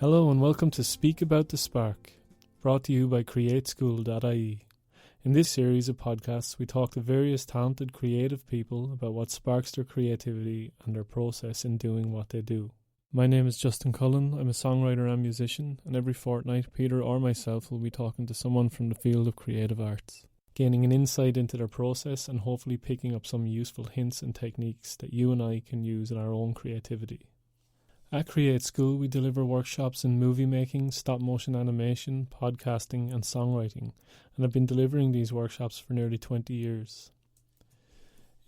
Hello and welcome to Speak About the Spark, brought to you by Createschool.ie. In this series of podcasts, we talk to various talented creative people about what sparks their creativity and their process in doing what they do. My name is Justin Cullen, I'm a songwriter and musician, and every fortnight Peter or myself will be talking to someone from the field of creative arts, gaining an insight into their process and hopefully picking up some useful hints and techniques that you and I can use in our own creativity. At Createschool, we deliver workshops in movie making, stop-motion animation, podcasting and songwriting, and have been delivering these workshops for nearly 20 years.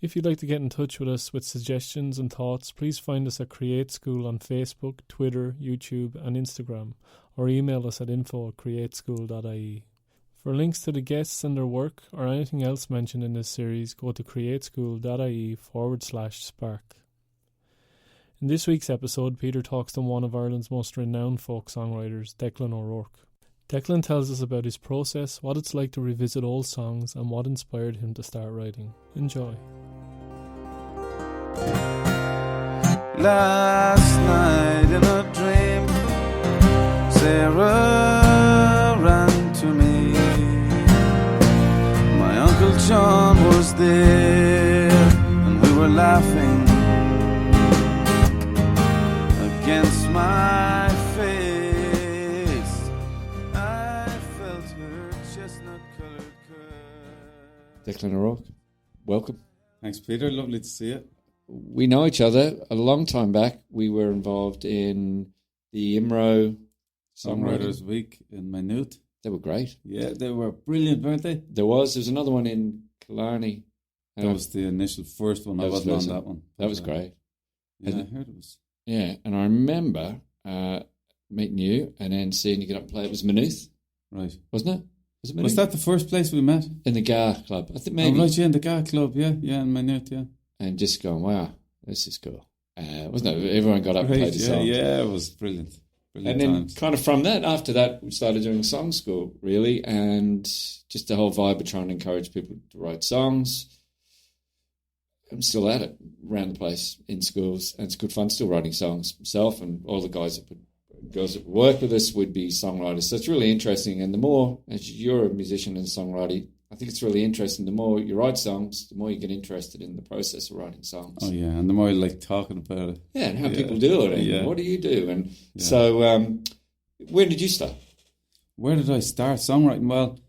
If you'd like to get in touch with us with suggestions and thoughts, please find us at Createschool on Facebook, Twitter, YouTube and Instagram, or email us at info@createschool.ie. For links to the guests and their work, or anything else mentioned in this series, go to createschool.ie/spark. In this week's episode, Peter talks to one of Ireland's most renowned folk songwriters, Declan O'Rourke. Declan tells us about his process, what it's like to revisit old songs, and what inspired him to start writing. Enjoy. Last night in a dream, Sarah ran to me. My Uncle John was there, and we were laughing against my face. I felt her chestnut-colored curve. Declan O'Rourke, welcome. Thanks, Peter. Lovely to see you. We know each other a long time back. We were involved in the IMRO Songwriters Week in Maynooth. They were great. Yeah, they were brilliant, weren't they? There was another one in Killarney. That was the initial first one. I wasn't on that one. That was great. Yeah, I heard it was. Yeah, and I remember meeting you and then seeing you get up and play. It was Maynooth, Right. wasn't it? Was it Maynooth? Was that the first place we met? In the GAR Club. I think maybe. Oh, right, yeah, in the GAR Club, yeah, in Maynooth, yeah. And just going, wow, this is cool. Wasn't it? Everyone got up and played the songs. Yeah, it was brilliant. Brilliant And then times. kind of from that, after that, we started doing song school, really, and just the whole vibe of trying to encourage people to write songs. I'm still at it around the place in schools, and it's good fun still writing songs myself, and all the girls that work with us would be songwriters. So it's really interesting, and the more, as you're a musician and songwriter, I think it's really interesting. The more you write songs, the more you get interested in the process of writing songs. Oh, yeah, and the more you like talking about it. Yeah, and how people do it, and what do you do? And so when did you start? Where did I start songwriting? Well,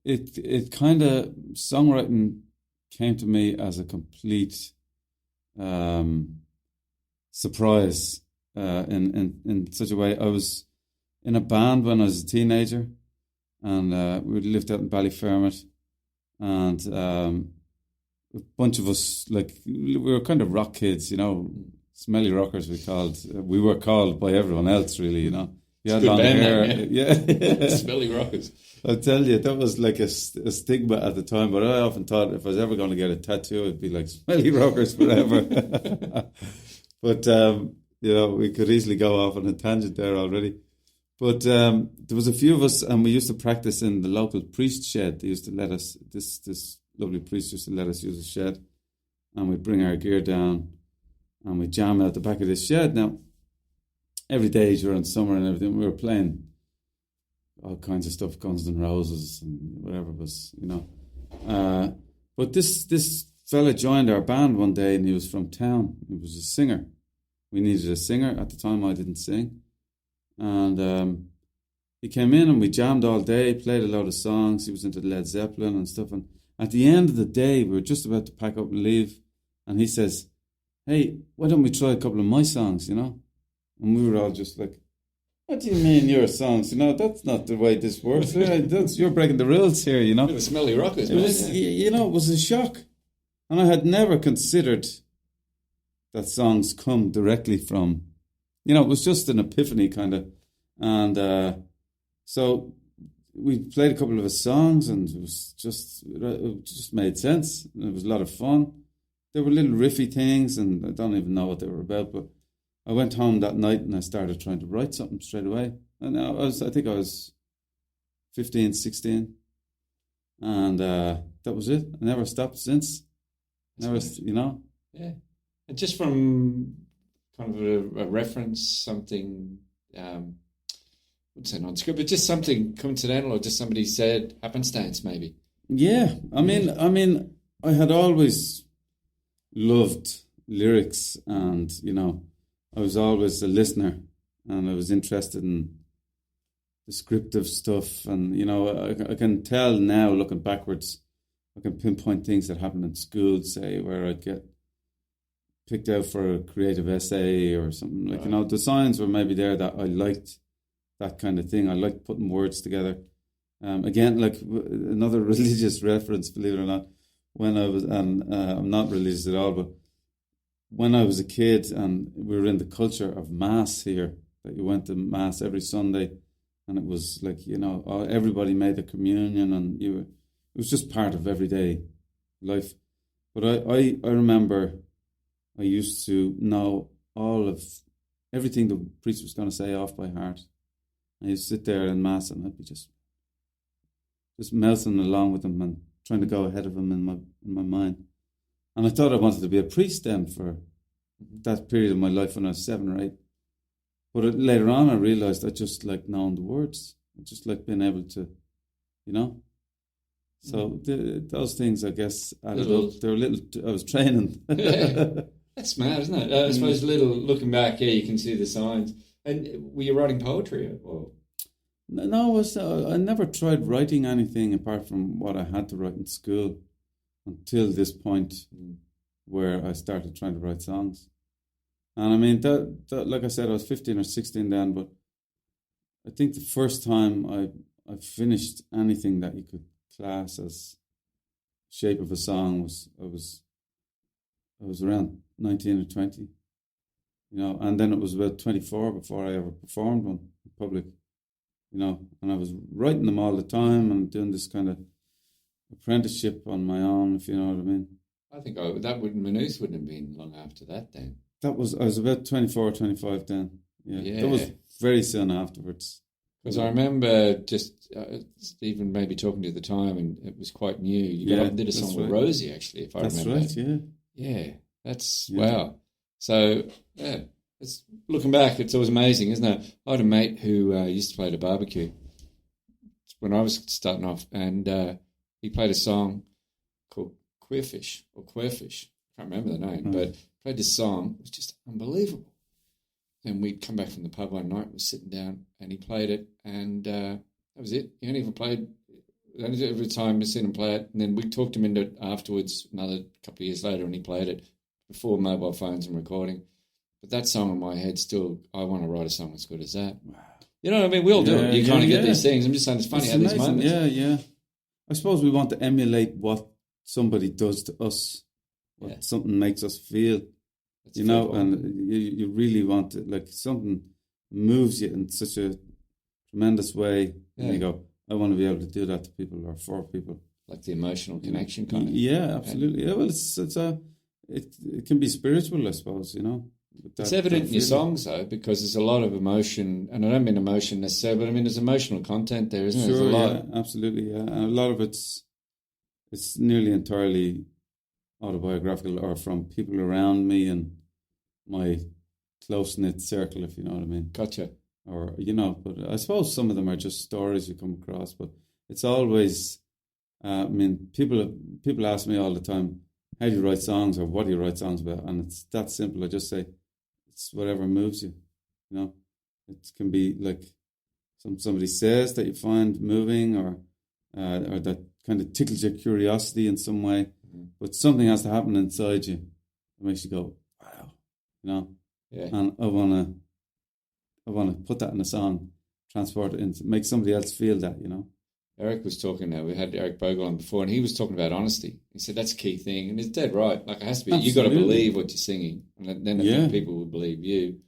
it kind of, songwriting came to me as a complete surprise in such a way. I was in a band when I was a teenager, and we lived out in Ballyfermot, and a bunch of us, like, we were kind of rock kids, you know, smelly rockers we were called by everyone else, really, you know. You had long hair. Yeah. Smelly rockers. I tell you, that was like a stigma at the time, but I often thought if I was ever going to get a tattoo, it'd be like smelly rockers forever. But, you know, we could easily go off on a tangent there already. But there was a few of us, and we used to practice in the local priest shed. They used to let us, this lovely priest used to let us use the shed, and we'd bring our gear down, and we'd jam out the back of this shed. Now, every day during summer and everything, we were playing all kinds of stuff, Guns N' Roses and whatever it was, you know. But this fella joined our band one day, and he was from town. He was a singer. We needed a singer. At the time, I didn't sing. And he came in, and we jammed all day, played a lot of songs. He was into Led Zeppelin and stuff. And at the end of the day, we were just about to pack up and leave. And he says, hey, why don't we try a couple of my songs, you know? And we were all just like, what do you mean your songs? You know, that's not the way this works. You're breaking the rules here, you know. It was smelly rockers, it was, you know, it was a shock. And I had never considered that songs come directly from, you know, it was just an epiphany kind of. And so we played a couple of his songs, and it just made sense. And it was a lot of fun. There were little riffy things, and I don't even know what they were about, but I went home that night and I started trying to write something straight away. And I think I was 15, 16. And that was it. I never stopped since. Never, you know. Yeah. And just from kind of a reference, something wouldn't say non-script, but just something coincidental, or just somebody said happenstance, maybe. Yeah, I mean, I had always loved lyrics, and I was always a listener, and I was interested in descriptive stuff, and I can tell now, looking backwards, I can pinpoint things that happened in school, say, where I'd get picked out for a creative essay or something, like, the signs were maybe there that I liked that kind of thing. I liked putting words together. Again, like another religious reference, believe it or not, when I was, and I'm not religious at all, but when I was a kid and we were in the culture of Mass here, that you went to Mass every Sunday, and it was like, everybody made the communion, and it was just part of everyday life. But I remember I used to know all of everything the priest was going to say off by heart. I used to sit there in Mass and I'd be just mouthing along with him and trying to go ahead of him in my mind. And I thought I wanted to be a priest then for that period of my life when I was 7 or 8. But later on I realised I just like knowing the words. I just like being able to, So those things, I guess, added up. They were little. I was training. Yeah. That's mad, isn't it? I suppose looking back, you can see the signs. And were you writing poetry? Or? No, I never tried writing anything apart from what I had to write in school until this point where I started trying to write songs. And I mean, that like I said, I was 15 or 16 then, but I think the first time I finished anything that you could class as shape of a song I was around 19 or 20, and then it was about 24 before I ever performed one in public, and I was writing them all the time and doing this kind of apprenticeship on my own, if you know what I mean. I think Maynooth wouldn't have been long after that then. I was about 24 or 25 then. Yeah. That was very soon afterwards. Because I remember just Stephen maybe talking to you at the time, and it was quite new. You got up and did a song with Rosie, actually, if I remember. That's right, Yeah, wow. So, it's looking back, it's always amazing, isn't it? I had a mate who used to play at a barbecue when I was starting off, and he played a song called Queerfish. I can't remember the name, but played this song. It was just unbelievable. And we'd come back from the pub one night, we were sitting down, and he played it, and that was it. He only ever played, every time we seen him play it, and then we talked him into it afterwards, another couple of years later, and he played it before mobile phones and recording. But that song in my head still, I want to write a song as good as that. Wow. You know what I mean? We all do it. You kind of get these things. I'm just saying it's funny how these moments. Yeah. I suppose we want to emulate what somebody does to us, what something makes us feel. That's and you really want it, like something moves you in such a tremendous way, and you go, I want to be able to do that to people or for people. Like the emotional connection kind of. Yeah, absolutely. Yeah, well, it can be spiritual, I suppose, It's evident in your songs, though, because there's a lot of emotion, and I don't mean emotion necessarily, but I mean there's emotional content there, isn't there? Sure, there's a lot. Yeah, absolutely, yeah. And a lot of it's nearly entirely autobiographical or from people around me and my close-knit circle, if you know what I mean. Gotcha. Or, but I suppose some of them are just stories you come across, but it's always, people ask me all the time, how do you write songs or what do you write songs about? And it's that simple. I just say, it's whatever moves you, It can be like somebody says that you find moving or that kind of tickles your curiosity in some way. But something has to happen inside you that makes you go, wow, Yeah. And I want to put that in a song, transport it into, make somebody else feel that, Eric was talking now. We had Eric Bogle on before, and he was talking about honesty. He said that's a key thing, and it's dead right. Like it has to be. You've got to believe what you're singing, and then I think people will believe you.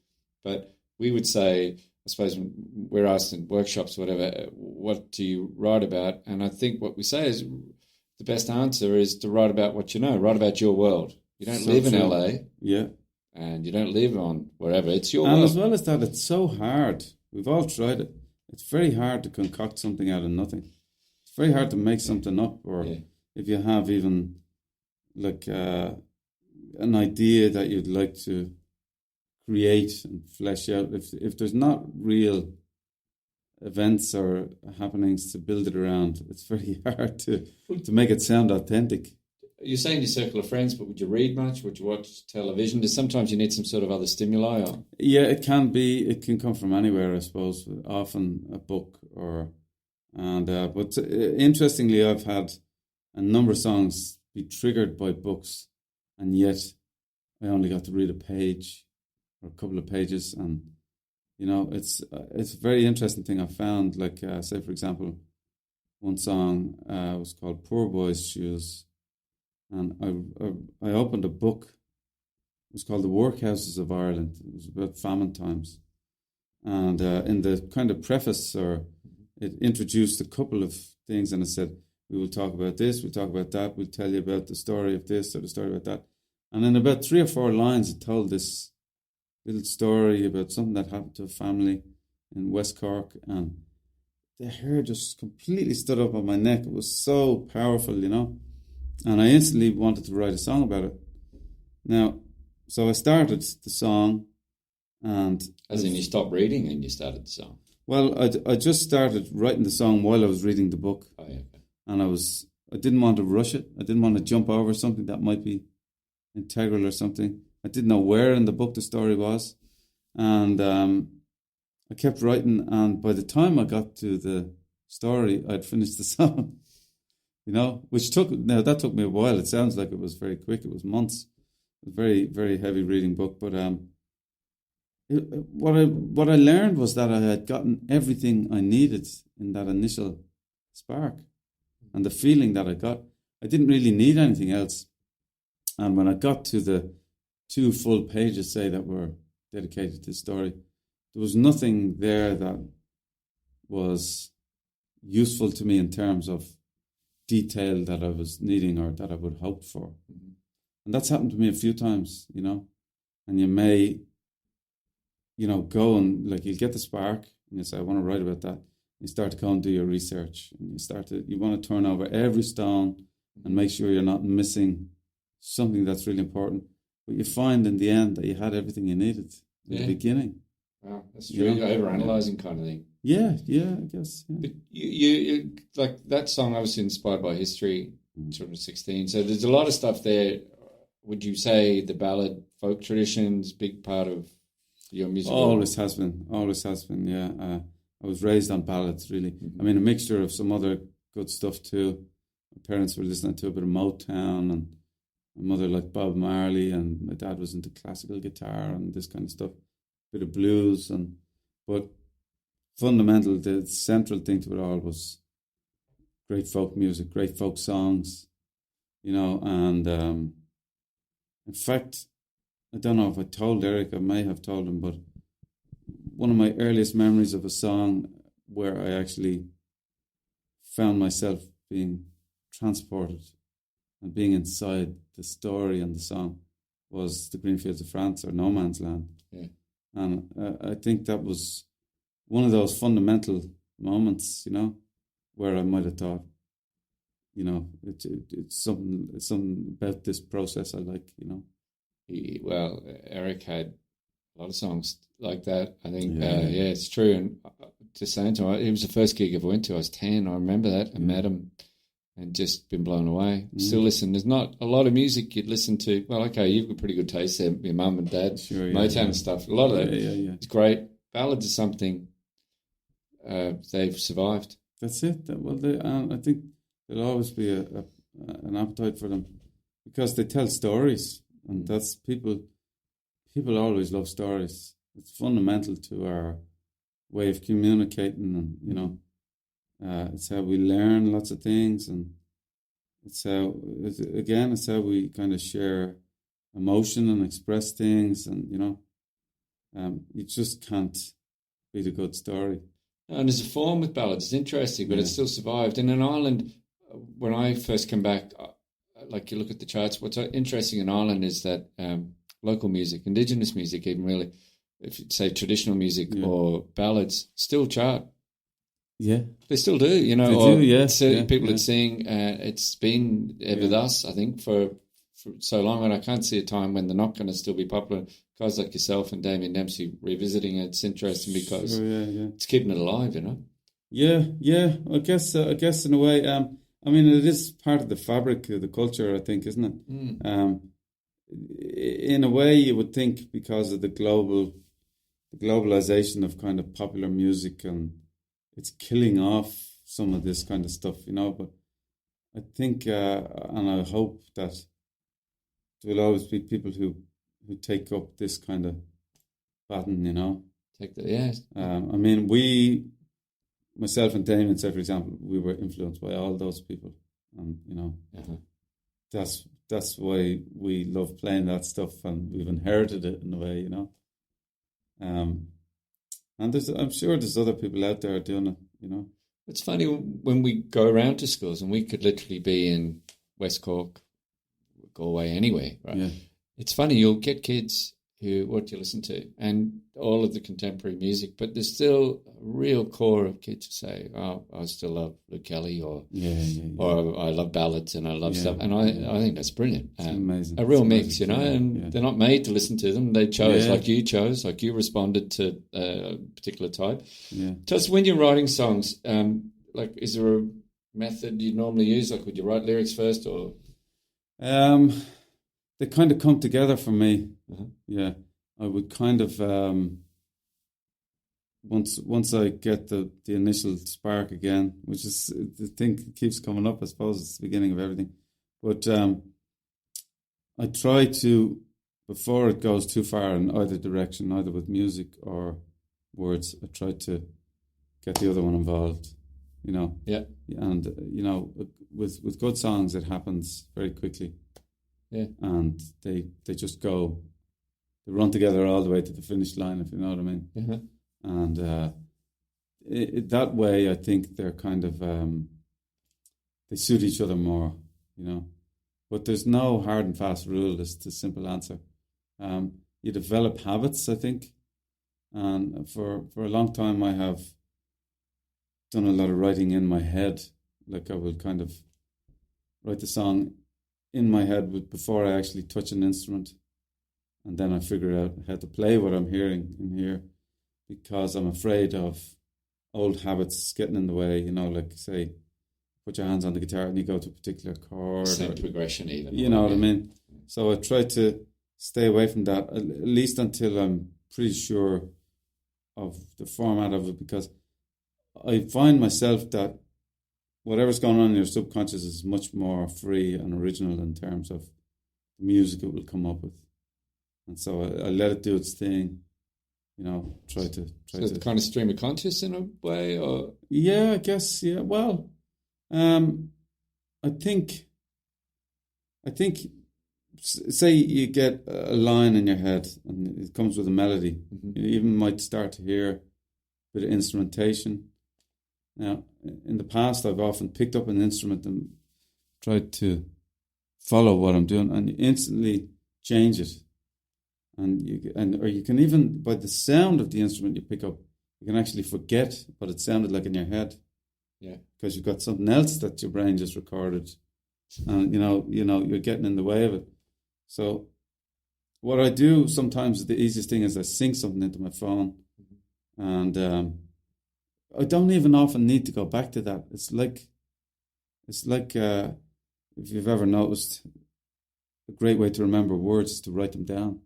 But we would say, I suppose, when we're asked in workshops or whatever, what do you write about? And I think what we say is the best answer is to write about what you know, write about your world. You don't live in LA. Yeah. And you don't live on wherever. It's your world. And as well as that, it's so hard. We've all tried it. It's very hard to concoct something out of nothing. It's very hard to make something up, or if you have even like an idea that you'd like to create and flesh out, if there's not real events or happenings to build it around. It's very hard to make it sound authentic. You're saying your circle of friends, but would you read much? Would you watch television? Sometimes you need some sort of other stimuli. Or? Yeah, it can be. It can come from anywhere, I suppose. Often a book but interestingly, I've had a number of songs be triggered by books, and yet I only got to read a page or a couple of pages, and it's a very interesting thing I found. Like, say for example, one song was called "Poor Boy's Shoes." And I opened a book. It was called The Workhouses of Ireland. It was about famine times. And in the kind of preface, it introduced a couple of things, and it said, we will talk about this, we'll talk about that, we'll tell you about the story of this or the story about that. And in about 3 or 4 lines, it told this little story about something that happened to a family in West Cork. And the hair just completely stood up on my neck. It was so powerful, And I instantly wanted to write a song about it. Now, so I started the song, and as in you stopped reading and you started the song. Well, I just started writing the song while I was reading the book. Oh yeah. Okay. And I didn't want to rush it. I didn't want to jump over something that might be integral or something. I didn't know where in the book the story was, and I kept writing. And by the time I got to the story, I'd finished the song. Which took me a while. It sounds like it was very quick. It was months. It was a very, very heavy reading book. But what I learned was that I had gotten everything I needed in that initial spark, and the feeling that I got. I didn't really need anything else. And when I got to the 2 full pages, say, that were dedicated to the story, there was nothing there that was useful to me in terms of detail that I was needing or that I would hope for. Mm-hmm. And that's happened to me a few times, and you may, go and you'll get the spark and you say, I want to write about that. You start to go and do your research, and you want to turn over every stone and make sure you're not missing something that's really important. But you find in the end that you had everything you needed in the beginning. Wow, that's true. Overanalyzing kind of thing. Yeah, I guess. Yeah. But you like that song, obviously inspired by history, Children of 16. So there's a lot of stuff there. Would you say the ballad folk tradition's big part of your music? Always has been. Yeah, I was raised on ballads, really. Mm-hmm. I mean, a mixture of some other good stuff too. My parents were listening to a bit of Motown, and my mother liked Bob Marley, and my dad was into classical guitar and this kind of stuff. A bit of blues, but fundamental, the central thing to it all was great folk music, great folk songs, and in fact, I don't know if I told Eric, I may have told him, but one of my earliest memories of a song where I actually found myself being transported and being inside the story and the song was The Green Fields of France, or No Man's Land. Yeah. And I think that was one of those fundamental moments, where I might have thought, it's something about this process I like, Well, Eric had a lot of songs like that. I think, it's true. And to say to him, it was the first gig I ever went to. I was 10. I remember that. I met him and just been blown away. Still listen. There's not a lot of music you'd listen to. Well, okay, you've got pretty good taste there. Your mum and dad, Motown and stuff. A lot of that. It's great. Ballads are something they've survived. That's it. I think there'll always be an appetite for them because they tell stories, and that's people always love stories. It's fundamental to our way of communicating, and it's how we learn lots of things, and it's how we kind of share emotion and express things, and you just can't beat a good story. And there's a form with ballads. It's interesting, but it's still survived. And in Ireland, when I first came back, like you look at the charts, what's interesting in Ireland is that local music, Indigenous music, even really, if you say traditional music or ballads, still chart. Yeah, they still do. They do. Yeah, people that sing. It's been with us, I think, for so long, and I can't see a time when they're not going to still be popular. Guys like yourself and Damien Dempsey revisiting it, it's interesting because it's keeping it alive. Yeah. I guess in a way, I mean, it is part of the fabric of the culture, I think, isn't it? In a way, you would think because of the globalization of kind of popular music, and it's killing off some of this kind of stuff, But I think, and I hope that there will always be people who take up this kind of baton, Take the yes. I mean, myself and Damien, say for example, we were influenced by all those people, and that's why we love playing that stuff, and we've inherited it in a way, And I'm sure there's other people out there doing it, It's funny when we go around to schools, and we could literally be in West Cork, Galway, anywhere, right? Yeah. It's funny, you'll get kids who, what do you listen to? And all of the contemporary music, but there's still a real core of kids who say, oh, I still love Luke Kelly, or or I love ballads and I love stuff. And I think that's brilliant. It's amazing. A real mix, and they're not made to listen to them. They chose, like you responded to a particular type. Yeah. Tell us, when you're writing songs, like, is there a method you normally use? Like, would you write lyrics first, or? They kind of come together for me. Uh-huh. Yeah, I would kind of once I get the initial spark again, which is the thing that keeps coming up. I suppose it's the beginning of everything. But I try to, before it goes too far in either direction, either with music or words, I try to get the other one involved. Yeah. And with good songs, it happens very quickly. Yeah. And they just go, they run together all the way to the finish line, if you know what I mean. Uh-huh. And that way, I think they're kind of, they suit each other more, But there's no hard and fast rule. It's the simple answer. You develop habits, I think. And for a long time, I have done a lot of writing in my head. Like, I will kind of write the song in my head before I actually touch an instrument, and then I figure out how to play what I'm hearing in here, because I'm afraid of old habits getting in the way. Like, say, put your hands on the guitar and you go to a particular chord, same progression, even. You know what I mean? So I try to stay away from that, at least until I'm pretty sure of the format of it, because I find myself that whatever's going on in your subconscious is much more free and original in terms of the music it will come up with. And so I let it do its thing, try to... So it's kind of stream of conscious in a way, or... Yeah, I guess, yeah. Well, I think, say you get a line in your head and it comes with a melody. Mm-hmm. You even might start to hear a bit of instrumentation. Now, in the past, I've often picked up an instrument and tried to follow what I'm doing, and you instantly change it. Or you can even, by the sound of the instrument you pick up, you can actually forget what it sounded like in your head. Yeah. Because you've got something else that your brain just recorded, and you're getting in the way of it. So, what I do sometimes, the easiest thing is I sync something into my phone, and I don't even often need to go back to that. It's like if you've ever noticed, a great way to remember words is to write them down,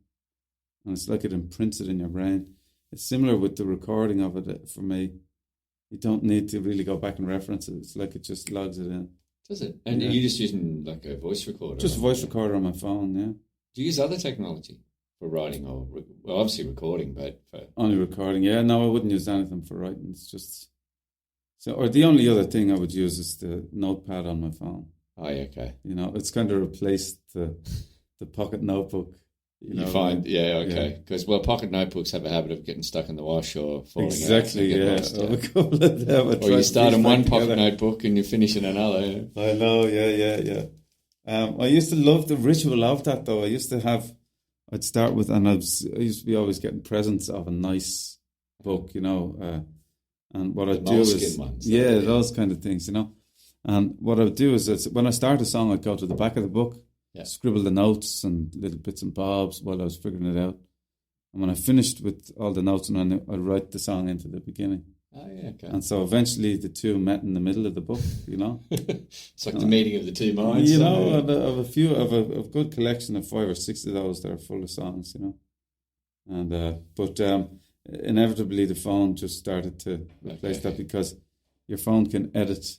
and it's like it imprints it in your brain. It's similar with the recording of it for me. You don't need to really go back and reference it. It's like it just logs it in. Does it? And you're just using like a voice recorder? Just a voice recorder on my phone, yeah. Do you use other technology for writing, or obviously recording, but for... Only recording, yeah. No, I wouldn't use anything for writing. It's just... or the only other thing I would use is the notepad on my phone. Oh, yeah, okay. It's kind of replaced the pocket notebook. You find, okay. Because, pocket notebooks have a habit of getting stuck in the wash or falling out. Exactly, yeah. Lost, A couple of them. Or you start in one pocket notebook and you finish in another. Yeah. I know, yeah. I used to love the ritual of that, though. I'd start with, and I used to be always getting presents of a nice book, and what I'd do is... ones, those kind of things, And what I would do is when I start a song, I'd go to the back of the book, scribble the notes and little bits and bobs while I was figuring it out. And when I finished with all the notes, and I'd write the song into the beginning. Oh, yeah, okay. And so eventually the two met in the middle of the book, It's like the meeting of the two minds. of a good collection of 5 or 6 of those that are full of songs, And but inevitably the phone just started to replace that, because your phone can edit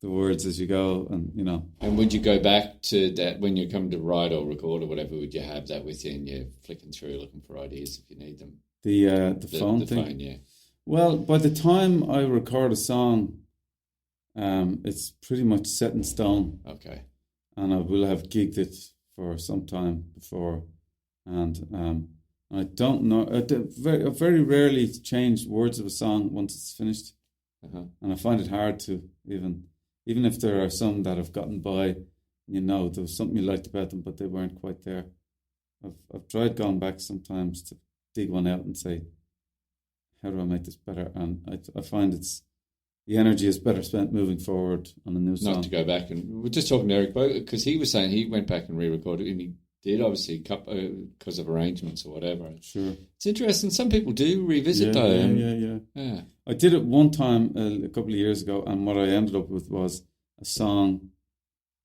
the words as you go, and And would you go back to that when you come to write or record or whatever? Would you have that with you and you're flicking through looking for ideas if you need them? The phone thing? Phone, yeah. Well, by the time I record a song, it's pretty much set in stone. Okay. And I will have gigged it for some time before, and I don't know. I very rarely change words of a song once it's finished, and I find it hard to even if there are some that have gotten by. There was something you liked about them, but they weren't quite there. I've tried going back sometimes to dig one out and say, how do I make this better? And I find the energy is better spent moving forward on a new song. Not to go back, and we're just talking to Eric because he was saying he went back and re-recorded, and he did obviously because of arrangements or whatever. Sure, it's interesting. Some people do revisit though. Yeah. I did it one time a couple of years ago, and what I ended up with was a song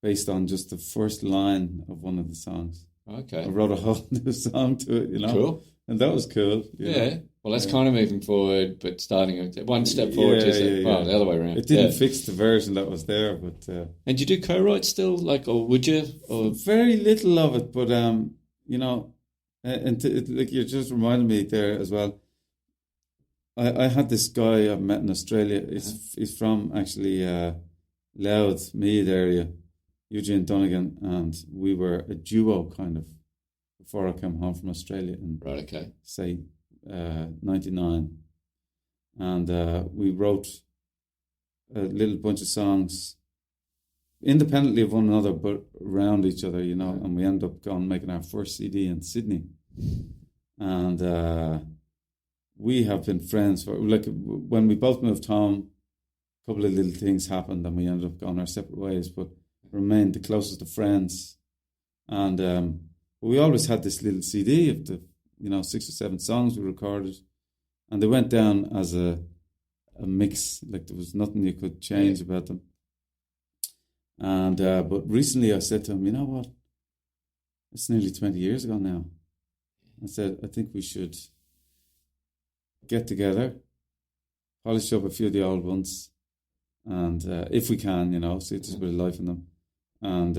based on just the first line of one of the songs. Okay, I wrote a whole new song to it. Cool, and that was cool. Yeah. Well, that's kind of moving forward, but starting one step forward. The other way around. It didn't fix the version that was there, but. And you do co-write still, or would you? Or very little of it, but and you just reminded me there as well. I had this guy I met in Australia. He's from actually Louth, Meath area, Eugene Donegan, and we were a duo kind of before I came home from Australia in say 99, and we wrote a little bunch of songs independently of one another but around each other, and we ended up making our first CD in Sydney, and we have been friends for, like, when we both moved home, a couple of little things happened and we ended up going our separate ways, but remained the closest of friends. And we always had this little CD of the 6 or 7 songs we recorded, and they went down as a mix, like there was nothing you could change about them. And but recently I said to him, you know what, it's nearly 20 years ago now. I said, I think we should get together, polish up a few of the old ones, and if we can, see if there's a bit of life in them, and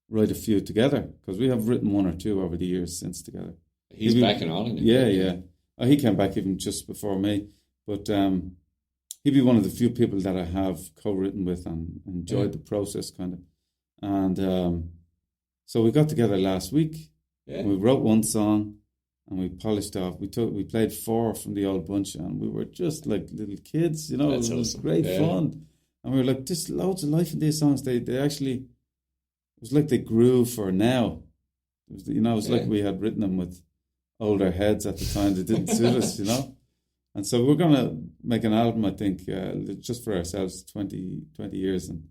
write a few together, because we have written 1 or 2 over the years since together. He's back in Ireland. Yeah. He came back even just before me, but he'd be one of the few people that I have co-written with and enjoyed the process kind of. And so we got together last week. Yeah. We wrote 1 song and we polished off. We played 4 from the old bunch, and we were just like little kids, That's it was awesome. Great fun. And we were like, there's loads of life in these songs. They actually, it was like they grew for now. It was like we had written them with older heads at the time that didn't suit us, And so we're going to make an album, I think, just for ourselves, 20 years, and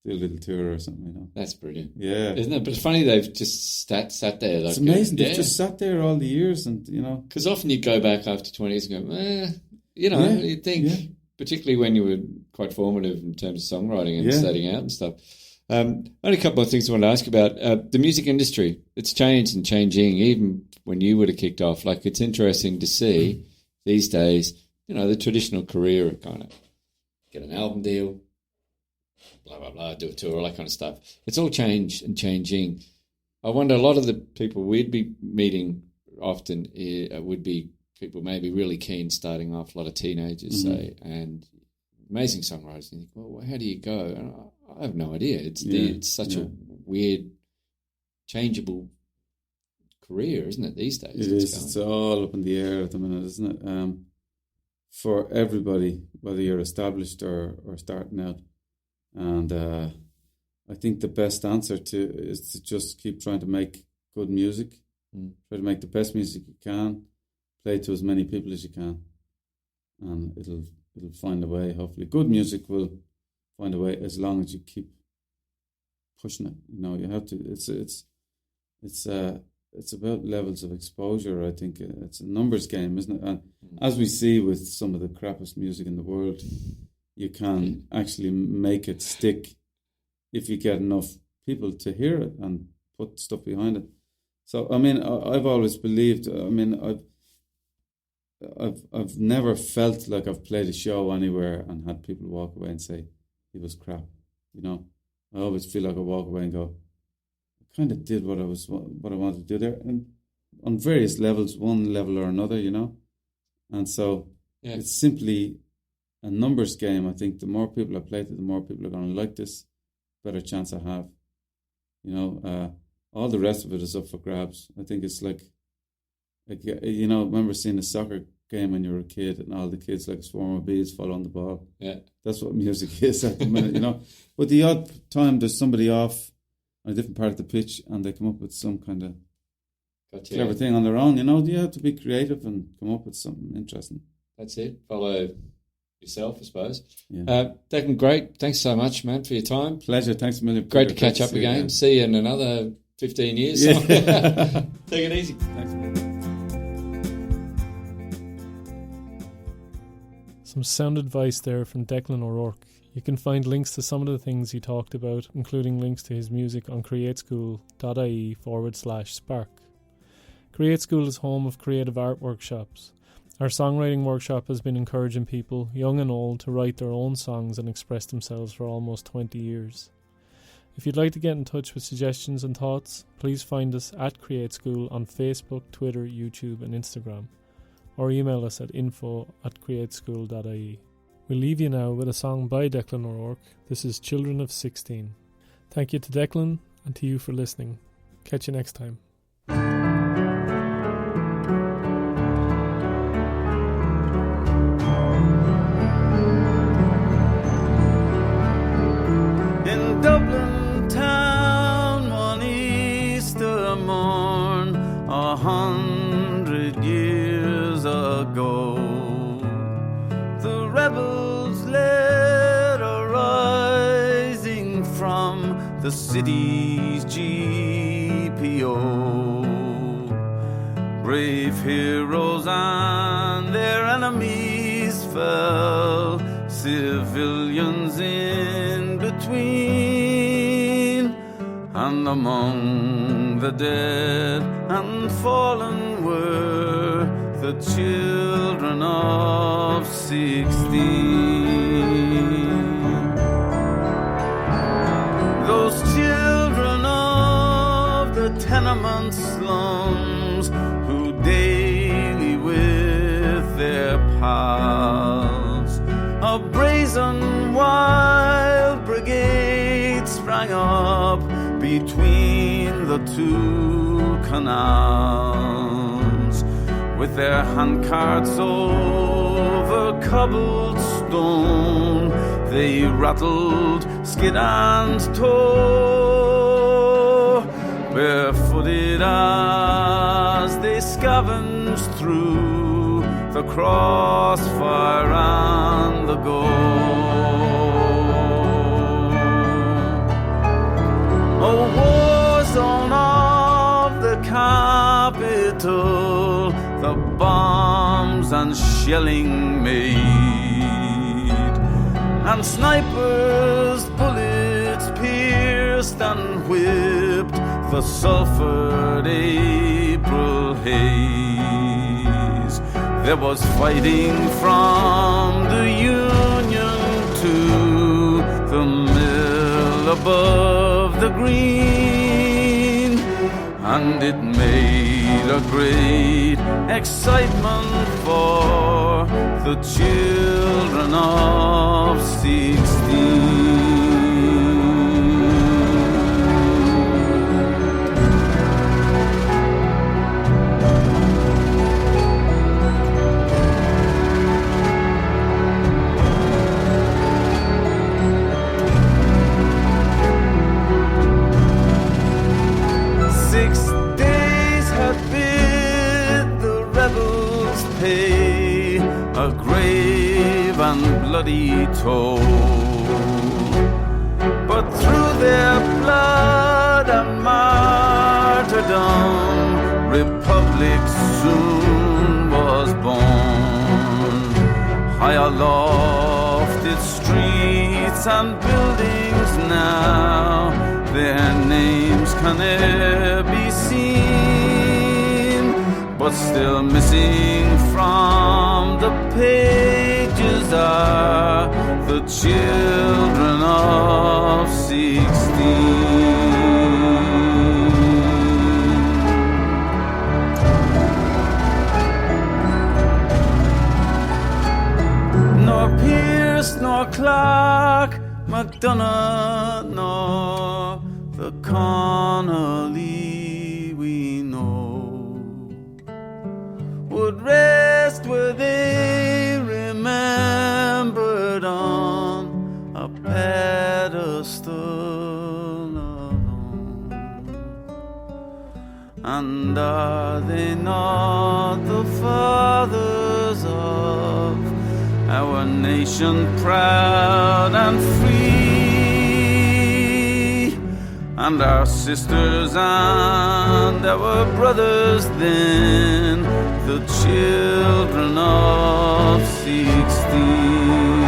do a little tour or something, That's brilliant. Yeah. Isn't it? But it's funny they've just sat there. Like, it's amazing. They've just sat there all the years, and, Because often you go back after 20 years and go, you'd think, particularly when you were quite formative in terms of songwriting and setting out and stuff. Only a couple of things I want to ask about. The music industry, it's changed and changing, even when you would have kicked off. Like, it's interesting to see these days, the traditional career of kind of get an album deal, blah, blah, blah, do a tour, all that kind of stuff. It's all changed and changing. I wonder, a lot of the people we'd be meeting often would be people maybe really keen starting off, a lot of teenagers, say, and amazing songwriters. And you think, well, how do you go? And I have no idea. It's such a weird, changeable career, isn't it, these days? It is. It's all up in the air at the minute, isn't it? For everybody, whether you're established or starting out. And I think the best answer is to just keep trying to make good music. Try to make the best music you can, play to as many people as you can, and it'll find a way. Hopefully, good music will find a way as long as you keep pushing it. You have to. It's it's about levels of exposure. I think it's a numbers game, isn't it? And as we see with some of the crappiest music in the world, you can actually make it stick if you get enough people to hear it and put stuff behind it. So, I mean, I've always believed, I mean, I've never felt like I've played a show anywhere and had people walk away and say, it was crap, you know. I always feel like I walk away and go, kind of did what I wanted to do there, and on various levels, one level or another, you know. And so it's simply a numbers game. I think the more people I play to, the more people are going to like this, better chance I have. You know, all the rest of it is up for grabs. I think it's like you know, I remember seeing a soccer game when you were a kid and all the kids like a swarm of bees fall on the ball. Yeah. That's what music is at the minute, you know. But the odd time there's somebody off on a different part of the pitch and they come up with some kind of clever thing on their own, you know. You have to be creative and come up with something interesting. That's it. Follow yourself, I suppose. Yeah. Declan, great. Thanks so much, man, for your time. Pleasure. Thanks a million. Great to catch up again. See you in another 15 years. Yeah. Take it easy. Thanks. Some sound advice there from Declan O'Rourke. You can find links to some of the things he talked about, including links to his music on createschool.ie/spark. Createschool is home of creative art workshops. Our songwriting workshop has been encouraging people, young and old, to write their own songs and express themselves for almost 20 years. If you'd like to get in touch with suggestions and thoughts, please find us at Createschool on Facebook, Twitter, YouTube and Instagram, or email us at info@createschool.ie. We'll leave you now with a song by Declan O'Rourke. This is Children of 16. Thank you to Declan and to you for listening. Catch you next time. In Dublin town one Easter morn 100 years ago, the rebels led a rising from the city's GPO. Brave heroes and their enemies fell, civilians in between, and among the dead and fallen were the children of 16. Those children of the tenement slums who daily with their pals a brazen wild brigade sprang up between the two canals. With their handcarts over cobbled stone, they rattled skid and toe, barefooted as they scavenged through the crossfire and the goal. A war zone of the capital, the bombs and shelling made, and snipers' bullets pierced and whipped the sulphured April haze. There was fighting from the Union to the mill above the green, and it made a great excitement for the children of 16. A grave and bloody toll, but through their blood and martyrdom republic soon was born. High aloft its streets and buildings now, their names can ne'er be seen, but still missing from the pages are the children of 16. Nor Pierce, nor Clark, MacDonagh, nor the Connolly we know would rest where they remembered on a pedestal alone. And are they not the fathers of our nation, proud and free, and our sisters and our brothers then, the children of 16?